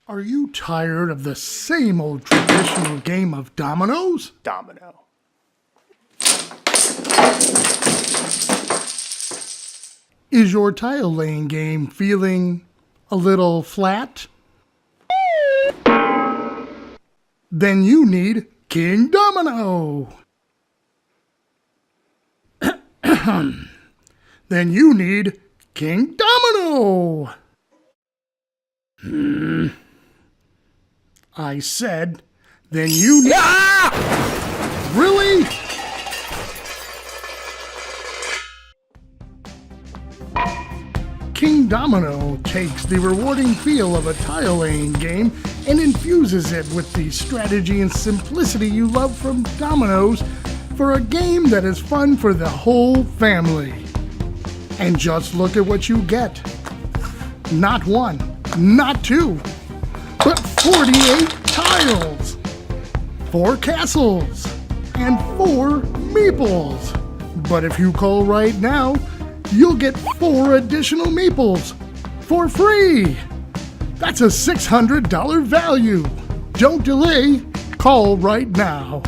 Are you tired of the same old traditional game of dominoes? Domino. Is your tile laying game feeling a little flat? Then you need Kingdomino. Then you need Kingdomino. I said, then you need... Really? Kingdomino takes the rewarding feel of a tile laying game and infuses it with the strategy and simplicity you love from dominoes for a game that is fun for the whole family. And just look at what you get. Not one, not two, but 48 tiles, 4 castles, and 4 meeples. But if you call right now, you'll get 4 additional meeples for free. That's a $600 value. Don't delay, call right now.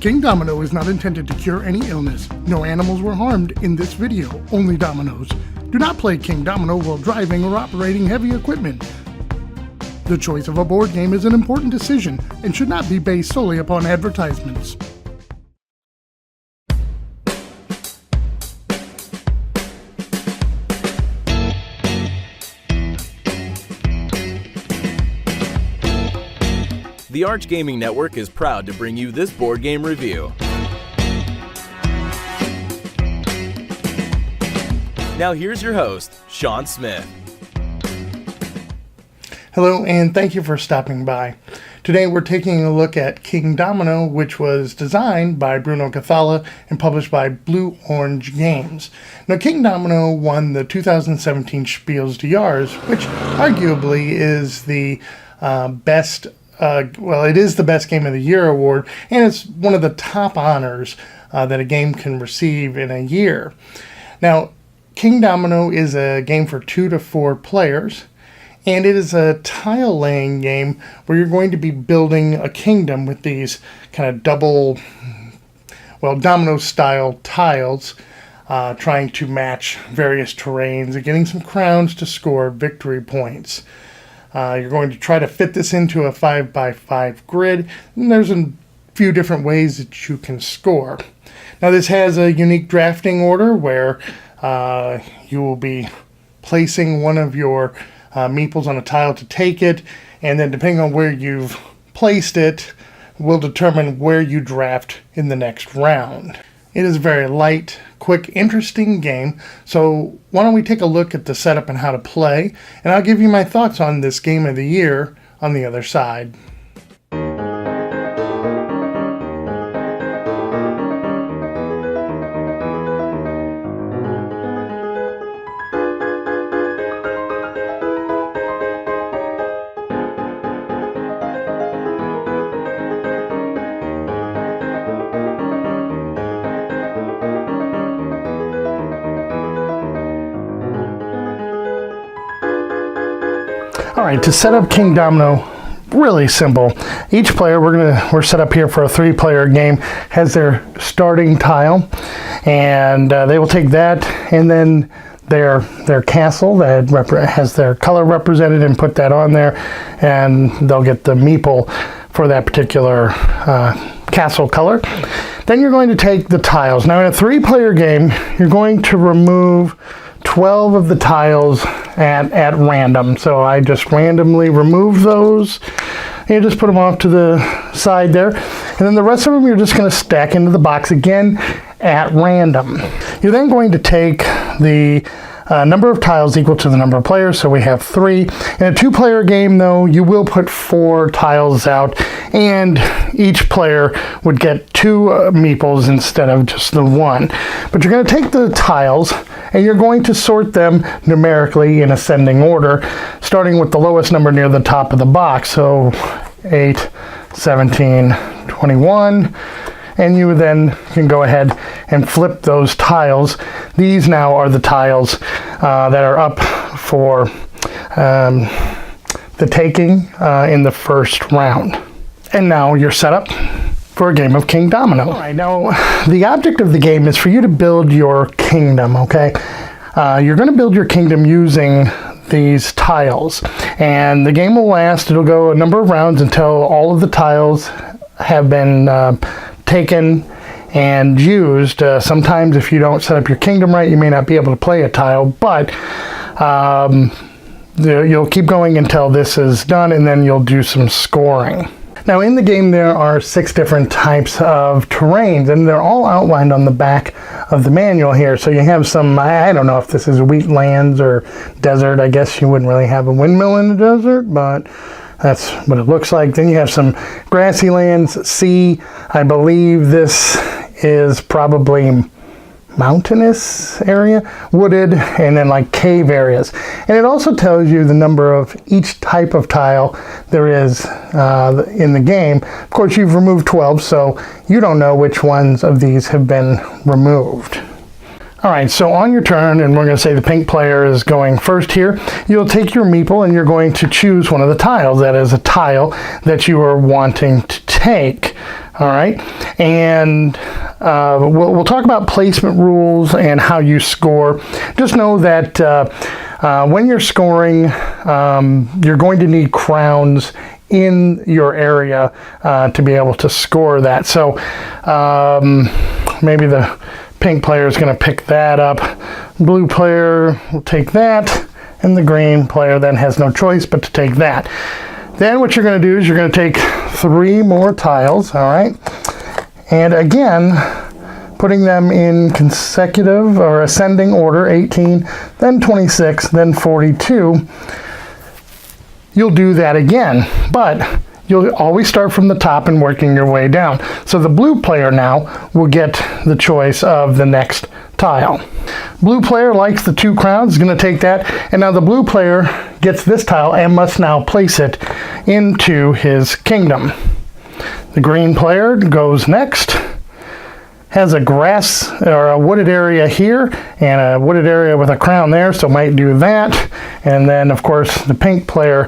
Kingdomino is not intended to cure any illness. No animals were harmed in this video, only dominoes. Do not play Kingdomino while driving or operating heavy equipment. The choice of a board game is an important decision and should not be based solely upon advertisements. The Arch Gaming Network is proud to bring you this board game review. Now here's your host, Sean Smith. Hello, and thank you for stopping by. Today we're taking a look at Kingdomino, which was designed by Bruno Cathala and published by Blue Orange Games. Now, Kingdomino won the 2017 Spiel Des Jahres, which arguably is the best it is the Best Game of the Year award, and it's one of the top honors that a game can receive in a year. Now, Kingdomino is a game for 2 to 4 players, and it is a tile-laying game where you're going to be building a kingdom with these kind of domino-style tiles, trying to match various terrains and getting some crowns to score victory points. You're going to try to fit this into a 5x5 grid, and there's a few different ways that you can score. Now, this has a unique drafting order where you will be placing one of your meeples on a tile to take it, and then depending on where you've placed it will determine where you draft in the next round. It is a very light, quick, interesting game, so why don't we take a look at the setup and how to play, and I'll give you my thoughts on this game of the year on the other side. Alright, to set up Kingdomino, really simple. Each player, we're set up here for a 3-player game, has their starting tile, and they will take that and then their castle that has their color represented and put that on there, and they'll get the meeple for that particular castle color. Then you're going to take the tiles. Now in a 3-player game, you're going to remove 12 of the tiles at random. So I just randomly remove those and you just put them off to the side there. And then the rest of them you're just going to stack into the box again at random. You're then going to take the number of tiles equal to the number of players, so we have 3. In a 2-player game, though, you will put 4 tiles out, and each player would get 2 meeples instead of just the 1. But you're going to take the tiles, and you're going to sort them numerically in ascending order, starting with the lowest number near the top of the box, so 8, 17, 21, and you then can go ahead and flip those tiles. These now are the tiles that are up for the taking in the first round. And now you're set up for a game of Kingdomino. All right, now the object of the game is for you to build your kingdom, okay? You're going to build your kingdom using these tiles, and the game will last. It'll go a number of rounds until all of the tiles have been taken and used. Sometimes if you don't set up your kingdom right, you may not be able to play a tile, but you'll keep going until this is done, and then you'll do some scoring. Now in the game there are 6 different types of terrains, and they're all outlined on the back of the manual here. So you have some, I don't know if this is wheatlands or desert. I guess you wouldn't really have a windmill in the desert, but that's what it looks like. Then you have some grassy lands, sea. I believe this is probably mountainous area, wooded, and then like cave areas. And it also tells you the number of each type of tile there is in the game. Of course, you've removed 12, so you don't know which ones of these have been removed. All right, so on your turn, and we're going to say the pink player is going first here, you'll take your meeple and you're going to choose one of the tiles. That is a tile that you are wanting to take. All right, and we'll talk about placement rules and how you score. Just know that when you're scoring, you're going to need crowns in your area to be able to score that. So maybe the pink player is going to pick that up. Blue player will take that, and the green player then has no choice but to take that. Then what you're going to do is you're going to take 3 more tiles, all right? And again, putting them in consecutive or ascending order, 18, then 26, then 42. You'll do that again, but you'll always start from the top and working your way down. So the blue player now will get the choice of the next tile. Blue player likes the 2 crowns, is going to take that, and now the blue player gets this tile and must now place it into his kingdom. The green player goes next, has a grass or a wooded area here and a wooded area with a crown there, so might do that. And then of course the pink player,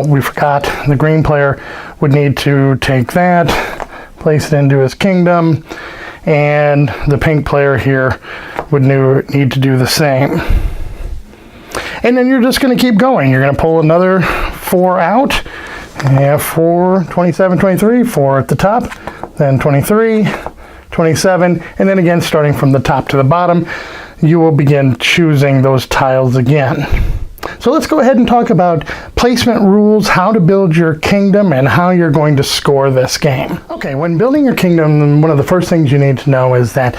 we forgot, the green player would need to take that, place it into his kingdom, and the pink player here would need to do the same. And then you're just going to keep going. You're going to pull another 4 out. And 4, 27, 23, 4 at the top, then 23, 27, and then again starting from the top to the bottom, you will begin choosing those tiles again. So let's go ahead and talk about placement rules, how to build your kingdom, and how you're going to score this game. Okay, when building your kingdom, one of the first things you need to know is that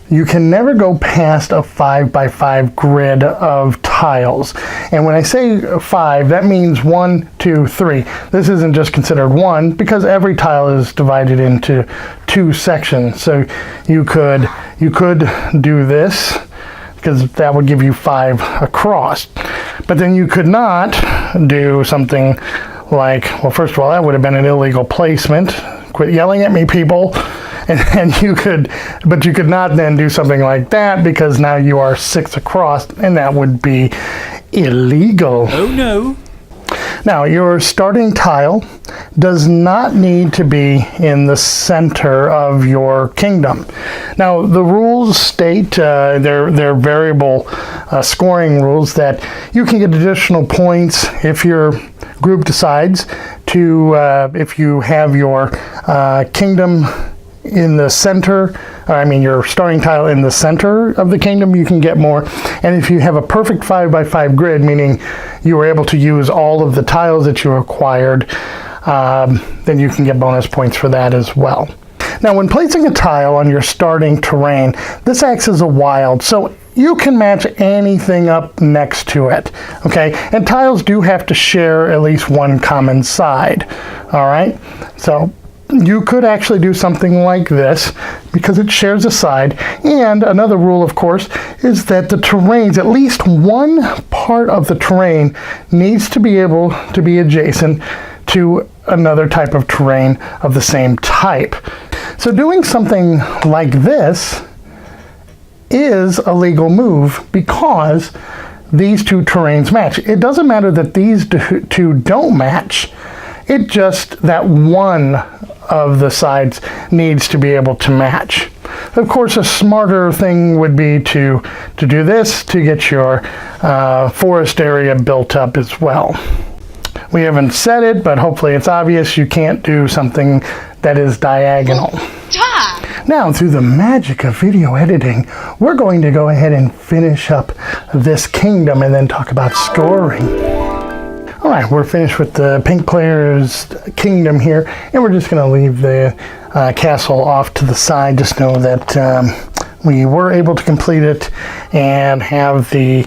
you can never go past a 5x5 grid of tiles. And when I say 5, that means 1, 2, 3. This isn't just considered 1 because every tile is divided into 2 sections. So you could do this because that would give you 5 across. But then you could not do something like, well, first of all, that would have been an illegal placement. Quit yelling at me, people. And you could not then do something like that because now you are 6 across, and that would be illegal. Oh no. Now, your starting tile does not need to be in the center of your kingdom. Now, the rules state, they're variable scoring rules, that you can get additional points if your group decides to, if you have your kingdom in the center, your starting tile in the center of the kingdom, you can get more. And if you have a perfect 5x5 grid, meaning you were able to use all of the tiles that you acquired, then you can get bonus points for that as well. Now, when placing a tile on your starting terrain, this acts as a wild, so you can match anything up next to it, okay? And tiles do have to share at least one common side, all right? So you could actually do something like this because it shares a side. And another rule, of course, is that the terrains, at least one part of the terrain needs to be able to be adjacent to another type of terrain of the same type. So doing something like this is a legal move because these two terrains match. It doesn't matter that these two don't match. It just that one of the sides needs to be able to match. Of course, a smarter thing would be to do this to get your forest area built up as well. We haven't said it, but hopefully it's obvious you can't do something that is diagonal. Now, through the magic of video editing, we're going to go ahead and finish up this kingdom and then talk about scoring. All right, we're finished with the pink player's kingdom here, and we're just going to leave the castle off to the side. Just know that we were able to complete it and have the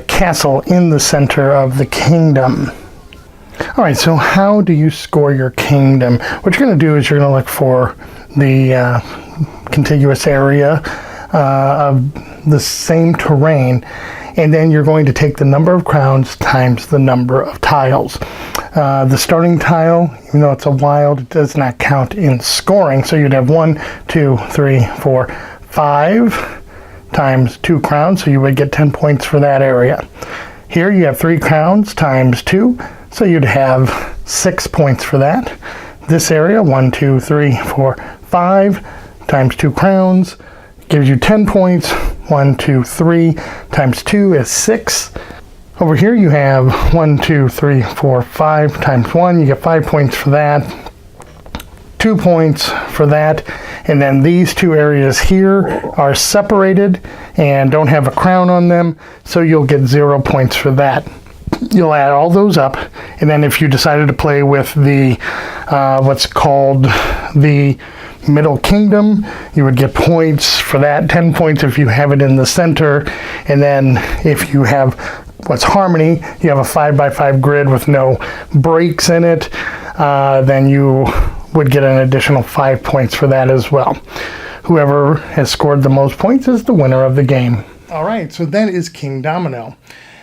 castle in the center of the kingdom. All right, so how do you score your kingdom? What you're going to do is you're going to look for the contiguous area of the same terrain, and then you're going to take the number of crowns times the number of tiles. The starting tile, even though it's a wild, it does not count in scoring, so you'd have 1, 2, 3, 4, 5 times 2 crowns, so you would get 10 points for that area. Here you have 3 crowns times 2, so you'd have 6 points for that. This area, 1, 2, 3, 4, 5 times 2 crowns gives you 10 points. 1, 2, 3 times 2 is 6. Over here you have 1, 2, 3, 4, 5 times 1. You get 5 points for that. 2 points for that. And then these two areas here are separated and don't have a crown on them, so you'll get 0 points for that. You'll add all those up, and then if you decided to play with the what's called the middle kingdom, you would get points for that, 10 points if you have it in the center. And then if you have what's harmony, you have a 5x5 grid with no breaks in it, then you would get an additional 5 points for that as well. Whoever has scored the most points is the winner of the game. All right, so that is Kingdomino.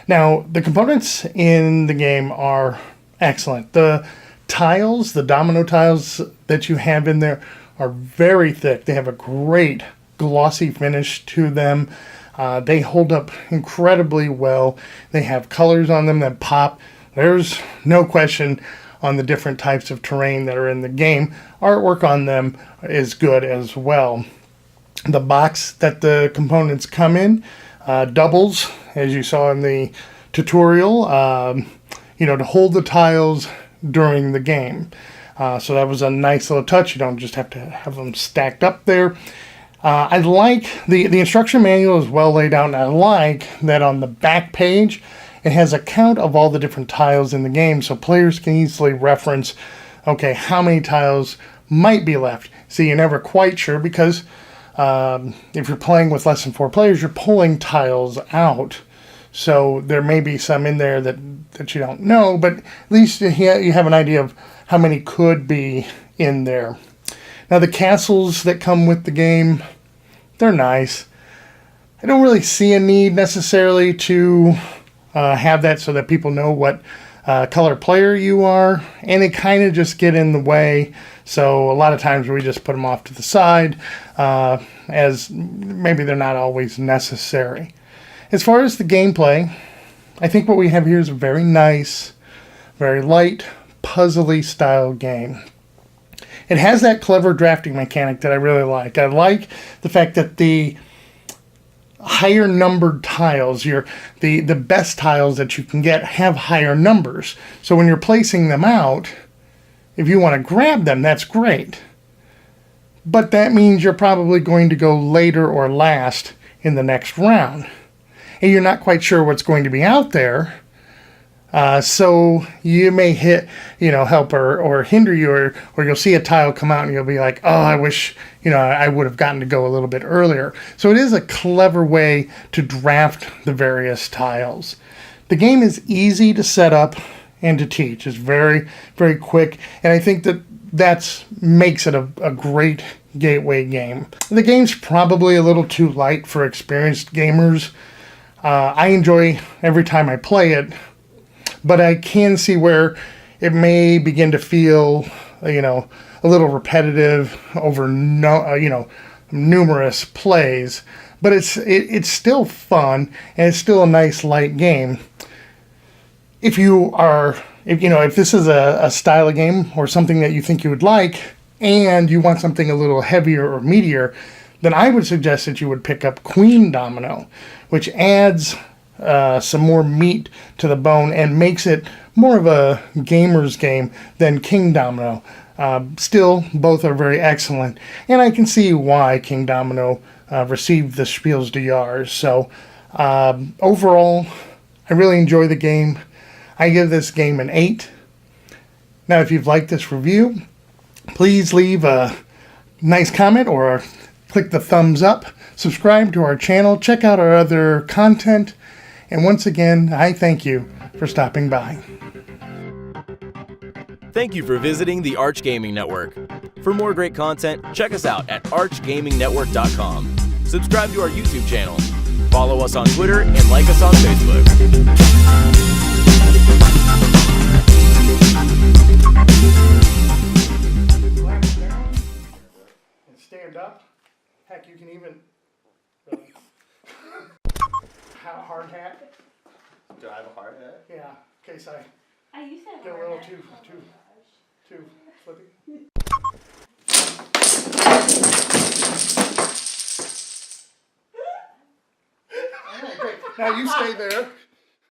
Now, the components in the game are excellent. The tiles, the domino tiles that you have in there are very thick. They have a great glossy finish to them. They hold up incredibly well. They have colors on them that pop. There's no question on the different types of terrain that are in the game. Artwork on them is good as well. The box that the components come in doubles, as you saw in the tutorial, to hold the tiles during the game. So that was a nice little touch. You don't just have to have them stacked up there. I like the instruction manual is well laid out, and I like that on the back page it has a count of all the different tiles in the game, so players can easily reference, okay, how many tiles might be left. See, you're never quite sure because if you're playing with less than 4 players, you're pulling tiles out. So there may be some in there that you don't know, but at least you have an idea of how many could be in there. Now the castles that come with the game, they're nice. I don't really see a need necessarily to have that so that people know what color player you are, and they kind of just get in the way. So a lot of times we just put them off to the side as maybe they're not always necessary. As far as the gameplay, I think what we have here is a very nice, very light, puzzly style game. It has that clever drafting mechanic that I really like. I like the fact that the higher numbered tiles, the best tiles that you can get, have higher numbers. So when you're placing them out, if you want to grab them, that's great. But that means you're probably going to go later or last in the next round. And you're not quite sure what's going to be out there. So you may help or hinder you, or you'll see a tile come out and you'll be like, oh, I wish, I would have gotten to go a little bit earlier. So it is a clever way to draft the various tiles. The game is easy to set up and to teach. It's very, very quick. And I think that makes it a great gateway game. The game's probably a little too light for experienced gamers. I enjoy every time I play it, but I can see where it may begin to feel, a little repetitive over numerous plays. but it's still fun, and it's still a nice light game. If this is a style of game or something that you think you would like, and you want something a little heavier or meatier, then I would suggest that you would pick up Queendomino, which adds some more meat to the bone and makes it more of a gamer's game than Kingdomino. Still, both are very excellent, and I can see why Kingdomino received the Spiel Des Jahres. So overall, I really enjoy the game. I give this game an 8. Now, if you've liked this review, please leave a nice comment or click the thumbs up. Subscribe to our channel. Check out our other content. And once again, I thank you for stopping by. Thank you for visiting the Arch Gaming Network. For more great content, check us out at archgamingnetwork.com. Subscribe to our YouTube channel. Follow us on Twitter and like us on Facebook. Stand up. Heck, you can even have a hard hat. Do I have a hard hat? Yeah, in case I used to have get a little too flippy. All right, great. Now you stay there.